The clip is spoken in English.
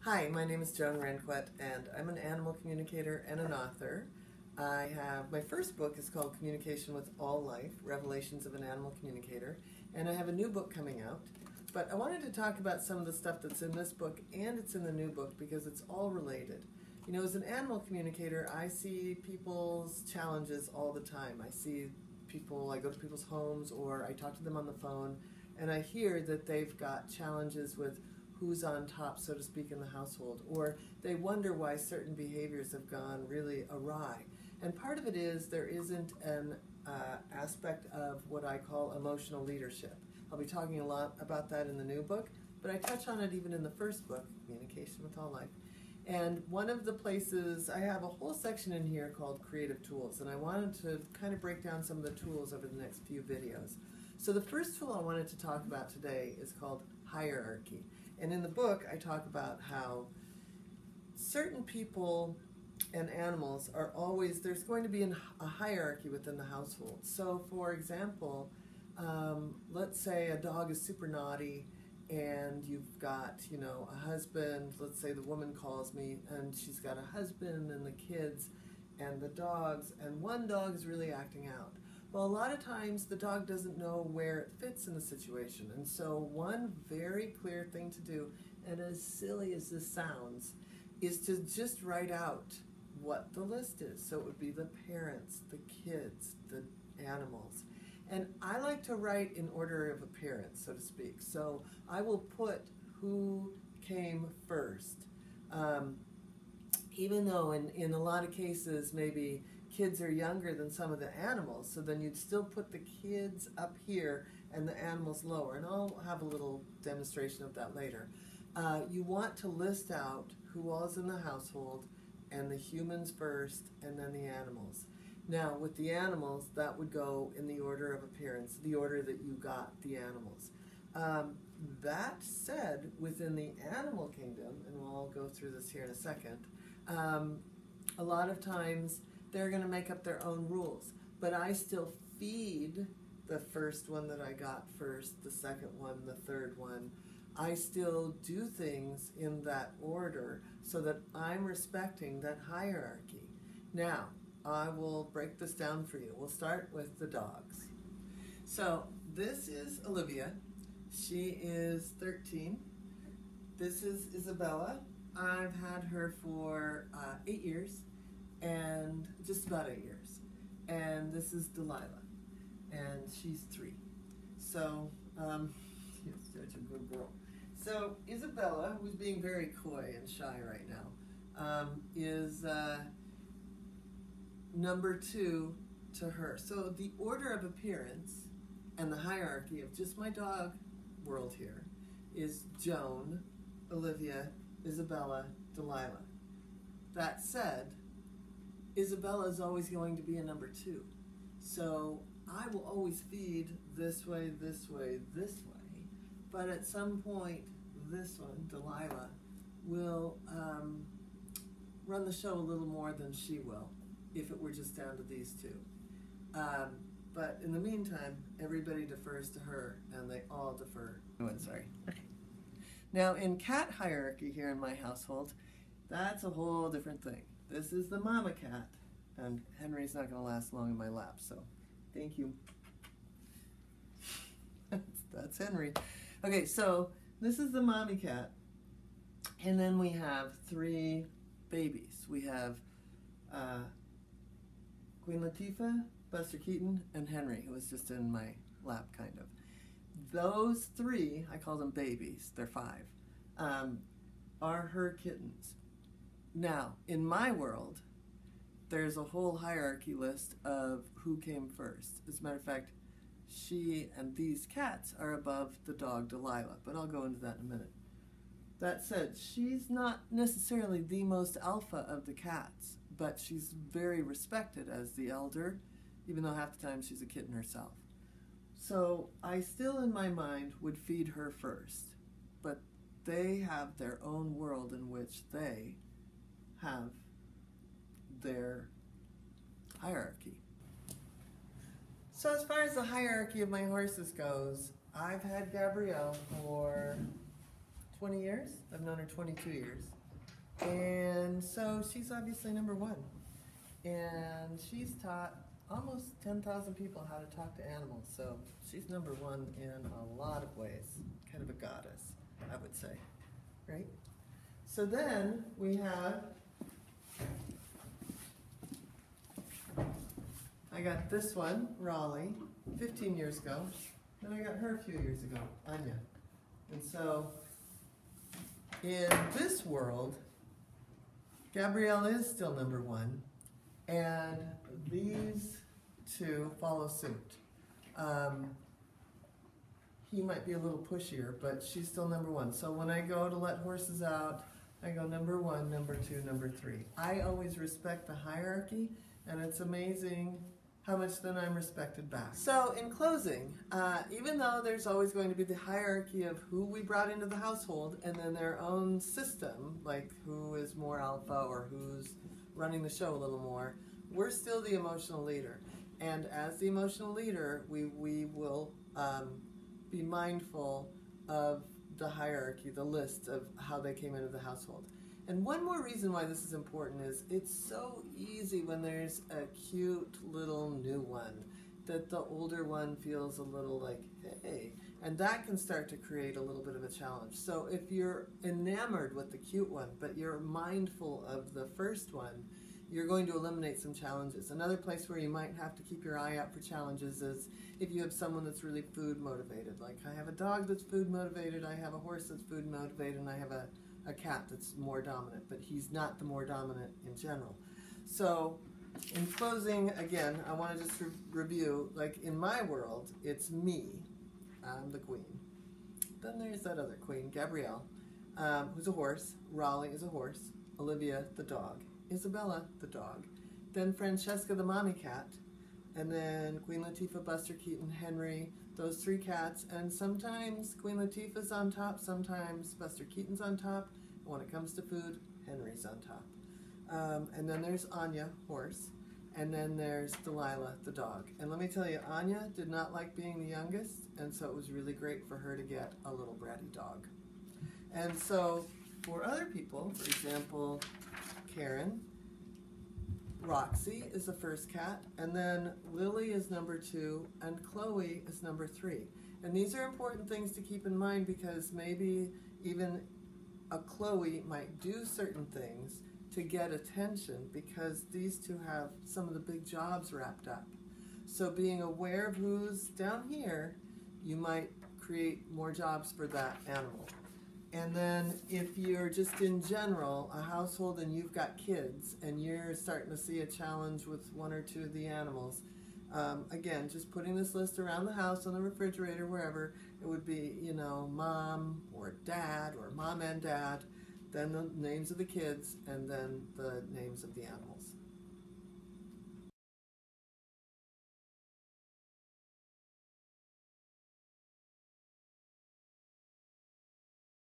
Hi, my name is Joan Ranquet, and I'm an animal communicator and an author. My first book is called Communication with All Life, Revelations of an Animal Communicator, and I have a new book coming out. But I wanted to talk about some of the stuff that's in this book and it's in the new book because it's all related. You know, as an animal communicator, I see people's challenges all the time. I go to people's homes or I talk to them on the phone, and I hear that they've got challenges with who's on top, so to speak, in the household, or they wonder why certain behaviors have gone really awry. And part of it is there isn't an aspect of what I call emotional leadership. I'll be talking a lot about that in the new book, but I touch on it even in the first book, Communication with All Life. And one of the places, I have a whole section in here called Creative Tools, and I wanted to kind of break down some of the tools over the next few videos. So the first tool I wanted to talk about today is called hierarchy. And in the book, I talk about how certain people and animals are always, there's going to be a hierarchy within the household. So for example, let's say a dog is super naughty and you've got, a husband. Let's say the woman calls me and she's got a husband and the kids and the dogs, and one dog is really acting out. Well, a lot of times the dog doesn't know where it fits in the situation. And so one very clear thing to do, and as silly as this sounds, is to just write out what the list is. So it would be the parents, the kids, the animals. And I like to write in order of appearance, so to speak. So I will put who came first. Even though in a lot of cases maybe kids are younger than some of the animals, so then you'd still put the kids up here and the animals lower, and I'll have a little demonstration of that later. You want to list out who all is in the household, and the humans first, and then the animals. Now, with the animals, that would go in the order of appearance, the order that you got the animals. That said, within the animal kingdom, and we'll all go through this here in a second, a lot of times they're going to make up their own rules, but I still feed the first one that I got first, the second one, the third one. I still do things in that order so that I'm respecting that hierarchy. Now, I will break this down for you. We'll start with the dogs. So this is Olivia. She is 13. This is Isabella. I've had her for 8 years, and just about 8 years. And this is Delilah, and she's 3. So, she's such a good girl. So Isabella, who's being very coy and shy right now, is number 2 to her. So the order of appearance and the hierarchy of just my dog world here is Joan, Olivia, Isabella, Delilah. That said, Isabella is always going to be a number 2. So I will always feed this way, this way, this way. But at some point, this one, Delilah, will run the show a little more than she will if it were just down to these 2. But in the meantime, everybody defers to her, and they all defer. Oh, I'm sorry. Now, in cat hierarchy here in my household, that's a whole different thing. This is the mama cat, and Henry's not going to last long in my lap, so thank you. That's Henry. Okay, so this is the mommy cat, and then we have 3 babies. We have Queen Latifah, Buster Keaton, and Henry, who was just in my lap, kind of. Those 3, I call them babies, they're 5, are her kittens. Now, in my world, there's a whole hierarchy list of who came first. As a matter of fact, she and these cats are above the dog Delilah, but I'll go into that in a minute. That said, she's not necessarily the most alpha of the cats, but she's very respected as the elder, even though half the time she's a kitten herself. So I still, in my mind, would feed her first, but they have their own world in which they have their hierarchy. So as far as the hierarchy of my horses goes, I've had Gabrielle for 20 years. I've known her 22 years. And so she's obviously number one. And she's taught almost 10,000 people how to talk to animals. So she's number one in a lot of ways. Kind of a goddess, I would say. Right? So then we have, I got this one, Raleigh, 15 years ago. Then I got her a few years ago, Anya. And so in this world, Gabrielle is still number one, and these two follow suit. He might be a little pushier, but she's still number one. So when I go to let horses out, I go number one, number two, number three. I always respect the hierarchy, and it's amazing how much then I'm respected back. So in closing, even though there's always going to be the hierarchy of who we brought into the household and then their own system, like who is more alpha or who's running the show a little more, we're still the emotional leader. And as the emotional leader, we will be mindful of the hierarchy, the list of how they came into the household. And one more reason why this is important is it's so easy when there's a cute little new one that the older one feels a little like, hey, and that can start to create a little bit of a challenge. So if you're enamored with the cute one, but you're mindful of the first one, you're going to eliminate some challenges. Another place where you might have to keep your eye out for challenges is if you have someone that's really food motivated. Like I have a dog that's food motivated, I have a horse that's food motivated, and I have a cat that's more dominant, but he's not the more dominant in general. So in closing, again, I want to just review, like in my world, it's me, I'm the queen. Then there's that other queen, Gabrielle, who's a horse, Raleigh is a horse, Olivia, the dog, Isabella, the dog, then Francesca, the mommy cat, and then Queen Latifah, Buster Keaton, Henry, those three cats, and sometimes Queen Latifah's on top, sometimes Buster Keaton's on top, and when it comes to food, Henry's on top. And then there's Anya, horse, and then there's Delilah, the dog. And let me tell you, Anya did not like being the youngest, and so it was really great for her to get a little bratty dog. And so for other people, for example, Karen, Roxy is the first cat, and then Lily is number 2, and Chloe is number 3. And these are important things to keep in mind because maybe even a Chloe might do certain things to get attention because these two have some of the big jobs wrapped up. So being aware of who's down here, you might create more jobs for that animal. And then if you're just in general a household and you've got kids and you're starting to see a challenge with one or two of the animals, again, just putting this list around the house, on the refrigerator, wherever, it would be, you know, mom or dad or mom and dad, then the names of the kids, and then the names of the animals.